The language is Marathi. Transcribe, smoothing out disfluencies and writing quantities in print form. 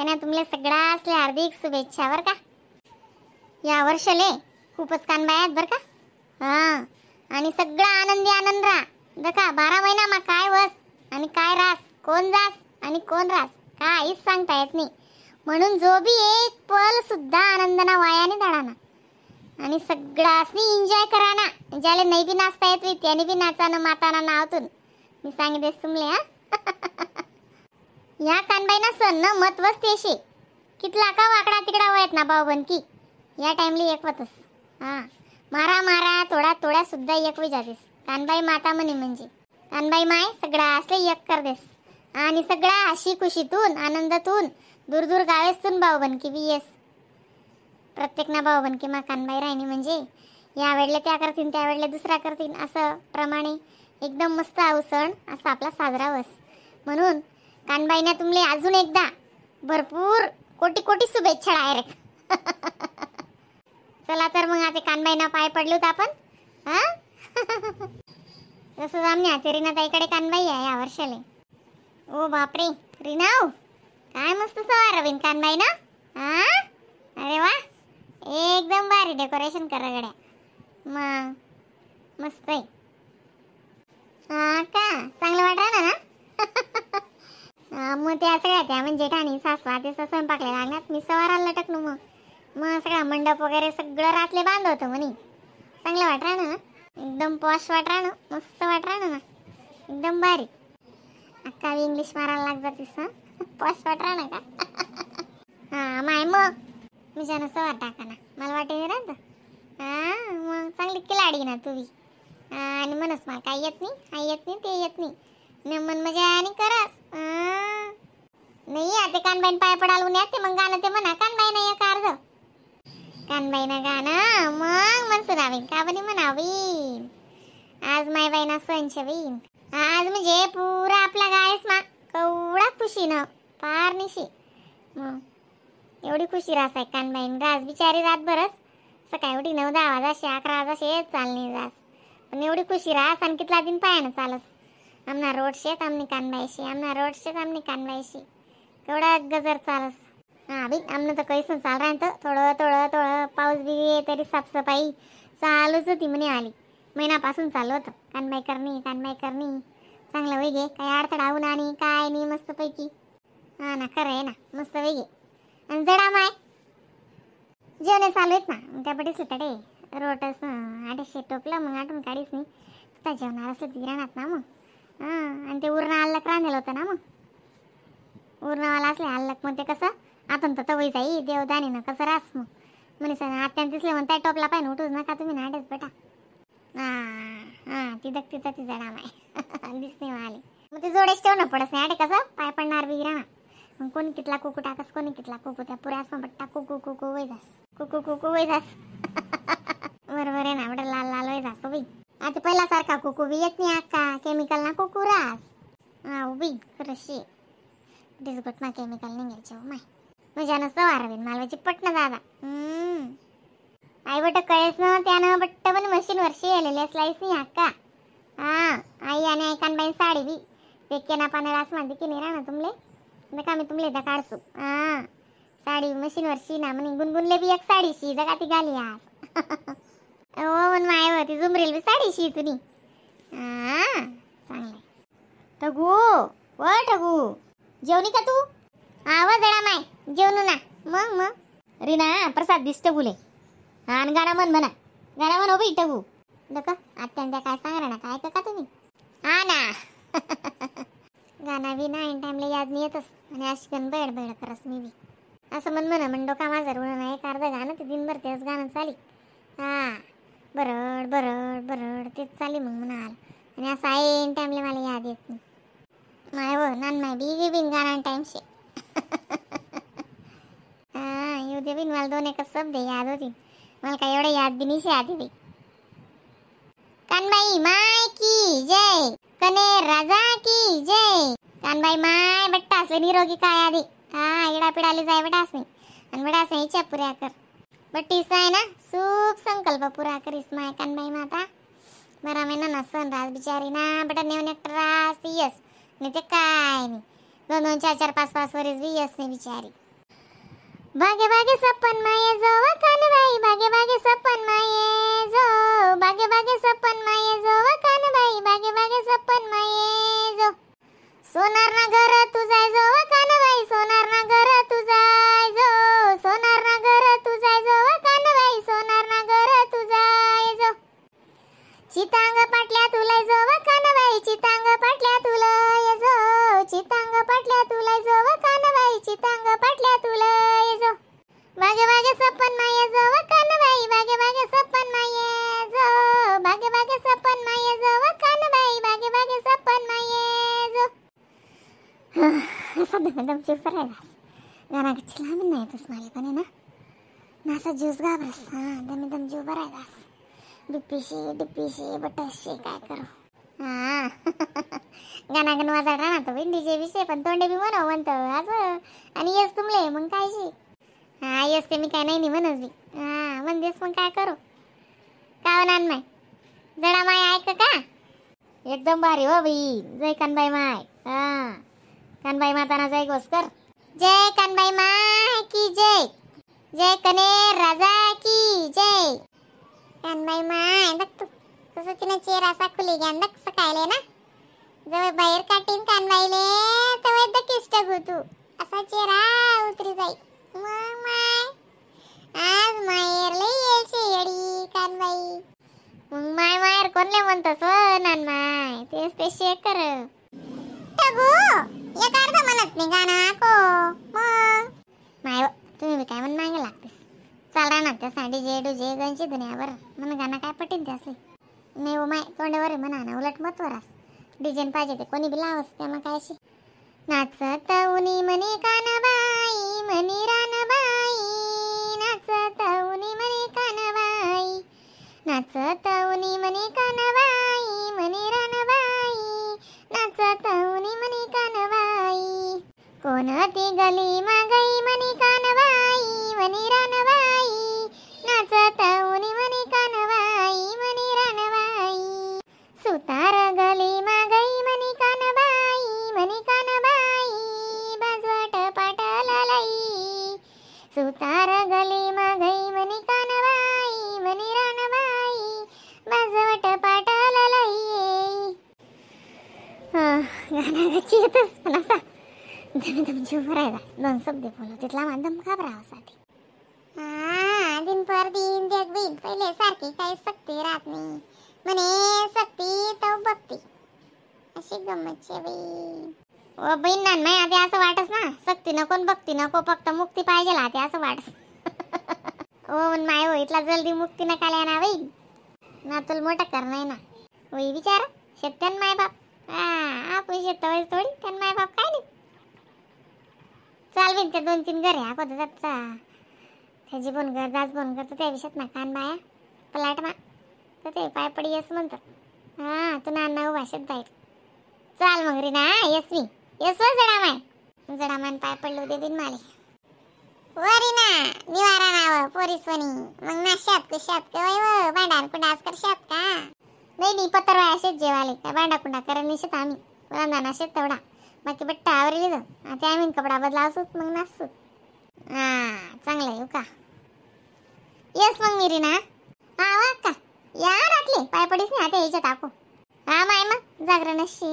ना तुम्हाला सगळ्यासले हार्दिक शुभेच्छा बर का. या वर्षाले खूपच कानबाई आहेत बर का. हा आणि सगळा आनंदी आनंद राहा दका. 12 महिना मा काय वस आणि काय रास, कोण जास आणि कोण रास काहीच सांगता येत नाही. म्हणून जो बी एक पल सुद्धा आनंदना वायाने जाणार आणि सगळ्यासनी एन्जॉय करा ना. ज्याला नाही बी नाचता येत त्याने बी नाचानं माताना नावतून मी सांगितलेस तुमले. हा या कानबाईना सण न महत्वच तेशे कितला का वाकडा तिकडा वयत ना भाऊ बनकी या टाइमली एक वतस. हा मारा मारा तोडा तोडा सुद्धा एक वे जातेस. कानबाई माता म्हणे म्हणजे कानबाई माय सगळा असले एक कर देस आणि सगळा हशी खुशीतून आनंदातून दूर दूर गावेस्तून भाऊ बनकी बी येस. प्रत्येक ना भाऊ बनकी मा कानबाई राहिनी म्हणजे या वेळेला त्या करतील त्या वेळेला दुसरा करतील असं प्रमाणे एकदम मस्त आऊ सण असा आपला साजरा वस. म्हणून कानबाईना तुमले अजून एकदा भरपूर कोटी कोटी शुभेच्छा डायरेक्ट. चला तर मग आता कानबाईना पाय पडलोत आपण. हा जसं आमने आते रीना ताईकडे कानबाई आहे या वर्षाले. ओ बापरे रीनाव काय मस्त सवार रवीन कानबाई ना. हा अरे वा एकदम भारी डेकोरेशन करा गड्या. मग मस्त आहे. हा का चांगलं वाटलं ना. मग त्या सगळ्या त्या म्हणजे ठाणी सासवा ते स्वयंपाकले लागण्यात मी सवाराला लटकलो. मग सगळा मंडप वगैरे सगळं रातले बांधलं होतं म्हणे. चांगलं वाटलं ना. एकदम पॉश वाटलं ना. मस्त वाटलं ना एकदम भारी. अक्का इंग्लिश मारायला लाग जातीस. हा पॉश वाटलं ना का. हा माय मग मी ज्यानं सवार टाका ना मला वाटे राहत. हा मग चांगली किलाडी ना तू बी. आणि म्हणस मला काय येत नाही आई येत नाही ते येत नाही मन मजा आणि करस. नाही आता कानबाईन पाय पडालून येते मग गाणं ते म्हणा कानबाई नाही एक अर्ध कानबाईनं गाणं मग मन सुनावीन का बनी म्हणावीन. आज माय बाईना सणशवीन आज म्हणजे पुरा आपला गायस मा कवडा खुशी न पार निशी. एवढी खुशी रास आहे कानबाईन रास बिचारी रात बरस सकाळी उठी 9-10 वाजाशे 11 वाजाशे चालणे रास. पण एवढी खुशी रास आणि कितला दिन पायानं चालस. आमना रोड शेत आमनी कानबाईशी आमना रोड शेत आमनी कानबाईशी केवढा गजर चालस. हा बी आमनं तर कैसून चाल राहत थोडं थोडं थोडं पाऊस बी तरी साफसफाई चालूच होती म्हणे. आली महिनापासून चालू होतं कानबाई करणी चांगलं वेगे काही अडथळा होऊन आणि काय नाही मस्त पैकी. हा ना खरं आहे ना मस्त वेगे. आणि जडा माय जेवणे चालू आहेत ना त्या पटीस तडे रोटस आठशे टोपलं मग आठवून काढीस नाही त्या जेवणार असं दिराणात ना. मग आणि ते उरणं आल्लक रांधेलं होतं ना. मग उरणवाला असले आल्लक मग ते कसं आपण तर तवई जाई देवदानीनं कसं रास. मग म्हणे सगळं आत्यान दिसले म्हणताय टोपला पाहिजे उठूच नका तुम्ही नाटेच बेटा. तिथं ती जडा माय दिसणे आले मग ते जोडेच ठेवणं पडस नाही आटे कसं पाय पडणार बी राहणार. मग कोणी कितला कुकू टाकस कोणी कितला कुकू त्या पुऱ्या असं बट्टा कुकू कुकू वय जास कुकू कुकू वय जास. बरोबर आहे ना एवढं लाल लाल वय जास उभी. आता पहिल्यासारखा कुकू बी येत नाही अक्का केमिकल ना कुकू रास. उभी खरंशी डिसगोट ना केमिकल निघायचे माय मजा नसतं वारवीन मालवाची पटणं दादा. आई बट कळेस ना त्यानं बट्ट पण मशीनवर शिलेले स्लाईस नाही अक्का. आई आणि आई कानबाईन साडी बी ते केना पाण्याला असं म्हणते की नाही राहणार तुमले नका मी तुमले दा काढसू. साडी मशीनवर शिना म्हणे गुणगुणले बी एक साडी शी जगा ती घाली आज. हो माय ती झुमरील बी साडी शी तुनी. चांगलं ठगू व ठगू जेवणी का तू. आवाज जडा माय जेवणू ना. मग रीना प्रसाद दिसत बुले. आणि गाणं म्हणा गाणं म्हण उभी ठगू नका आत्यान त्या काय सांगा ना काय का तुम्ही. हा ना गाणं बी ना ऐन टाइमला याद नाही येतस आणि अशी गण बेड बेड करस मी बी असं म्हण डोका माझा रुण नाही एक अर्ध गाणं ते दिनभर तेच गाणं चाली. बरड बरड बरड तेच चाली मग म्हणाल आणि असं ऐन टाइमला मला याद येत नाही. माय व नान माय बी बिन गाणं टाइमशे. येऊ दे बिन मला 2 एकच शब्द याद होती मला काय एवढं याद बी नाही आधी बी. कानबाई माय की जय कने राजा की जय. कानबाई माय बट्टा असले निरोगी काय आधी इडा पिडाले जाय बेटा असणे आणि बेटा असणे इच्छा पुऱ्या कर बट्टीस आहे ना खूप संकल्प पुरा करीस माय कानबाई माता. बरा महिना ना सण रास बिचारी ना बेटा नेऊन एक रास यस नाही ते काय नाही 2-2 4-4 5-5 वरीस बी यस नाही बिचारी. भागे भागे सपन माये जो व कानबाई, भागे भागे सपन माये जो, भागे भागे सपन माये जो व कानबाई, भागे भागे सपन माये जो. सोनार ना घर तू जाय जो व कानबाई, सोनार ना घर तू जाय जो, सोनार ना घर तू जाय जो व कानबाई, सोनार ना घर तू जाय जो. चितांग पाटल्या तुला जो व कानबाई, चितांग पाटल्या तुला जो, चितांग पाटल्या तुला जो व कानबाई, चितांग पाटल्या तुला जो. भागे भागे सपन माये जो व कानबाई, भागे भागे सपन माये जो, भागे भागे सपन माये जो व कानबाई, भागे भागे सपन माये जो. असं दम चुप राहिलास. गाणं गच्चीला म्हणून नाही येतच मला पण आहे ना. नासा ज्यूस घाबरस. दम जीव भरायलास. डिप्पीशी बटाशी काय करू. गाणा गण वाजाड राहणार तो डीजे विषय पण तोंडे बी म्हणावं म्हणतं असं. आणि येस तुमले मग काय शी. येस ते मी काय नाही म्हणच बी. म्हणतेस मग काय करू. का नान माय जडा माय ऐक का. एकदम भारी हो बाई. जय कानबाई माय. कानबाई माताना जय गोस्कर. जय कानबाई माय की जय. जय कनेर राजा की जय. कानबाई माय बघ तू कसं तिने चेहरा असा खुली घ्या बघ सकाळले ना. जवळ बाहेर काटीन कानबाईले तेव्हा दकीस टगू तू. असा चेहरा उतरी जाई. मग माय आज माहेरले येशी येडी कानबाई. मग माय माहेर कोणले म्हणतस हो नान माय. तेच ते शेकर टगू एक अर्धा म्हणत नाही गाणं को. मग माय तुम्ही काय म्हण मागे लागतेस. चाल राहणार त्या साडी जे डुजे गंची दुनियावर म्हणून गाणं काय पटीन ते असले. नाही हो माय तोंडावर आहे म्हणा ना. उलट मतवरास डिझाईन पाहिजे ते कोणी बी लावस त्यामुळे काय अशी. नाचत उनी म्हणे कानबाई म्हणी रानबाई, नाचत उनी म्हणे कानबाई, नाचत उनी म्हणे कानबाई म्हणे रानबाई, नाचत उनी म्हणे कानबाई. कोणती गली मागई म्हणे कानबाई म्हणे रानबाई, नाचत उनी म्हणे कानबाई म्हणे रानबाई. सुतार गली मागई म्हणे कानबाई म्हणे कानबाई, बाजवट पाटलालाई. सुतार गली मागई म्हणे कानबाई म्हणे रानबाई, बाजवट पाटलालाई. गाणं गच्ची येतच पण असा दम जीव भरायला. दोन शब्द बोलव तिथला दम घाबरावासाठी. दिन पर दिन जग बिन पहिले सारखी काही सक्ती राहत नाही म्हणे. सक्ती तो भक्ती अशी गमत बाई. ओ बहीण नान माय आधी असं वाटस ना. सक्ती नको भक्ती नको फक्त मुक्ती पाहिजे लाते असं वाटस. ओ माय हो इथला जल्दी मुक्ती नका ना बाई. ना तुला मोठं करणार ना. होई विचार शेतन माय बाप. आपण शेतवाय थोडी त्यान माय बाप काय नाही. चाल बिन ते 2-3 घर आहे आपण जातचा. त्याची पण घर दास पण करतो त्या विषयात ना कान बाया पलाट मा तर ते पाय पडी येस म्हणतात. तू नाना भाषेत बाहेर चाल मग रे ना. येस मी येस वर जडा माय पाय पडलो दे बिन माले वरी ना. निवारा नाव पोरीसवणी मग ना शात वय व भांडार कुंडास कर शात का. नाही पत्तर वाय असेच जेवाले काय भांडा कुंडा करा निशत आम्ही रांधाना शेत तेवढा बाकी बट्टा आवरली लिहिलं. आता आम्ही कपडा बदलावसूत मग नाचसूत. चांगलं आहे का. येस मग मिरी ना. वा का या रातले पाय पडीस नाही आता यायच्या टाकू. माय मग जागरण अशी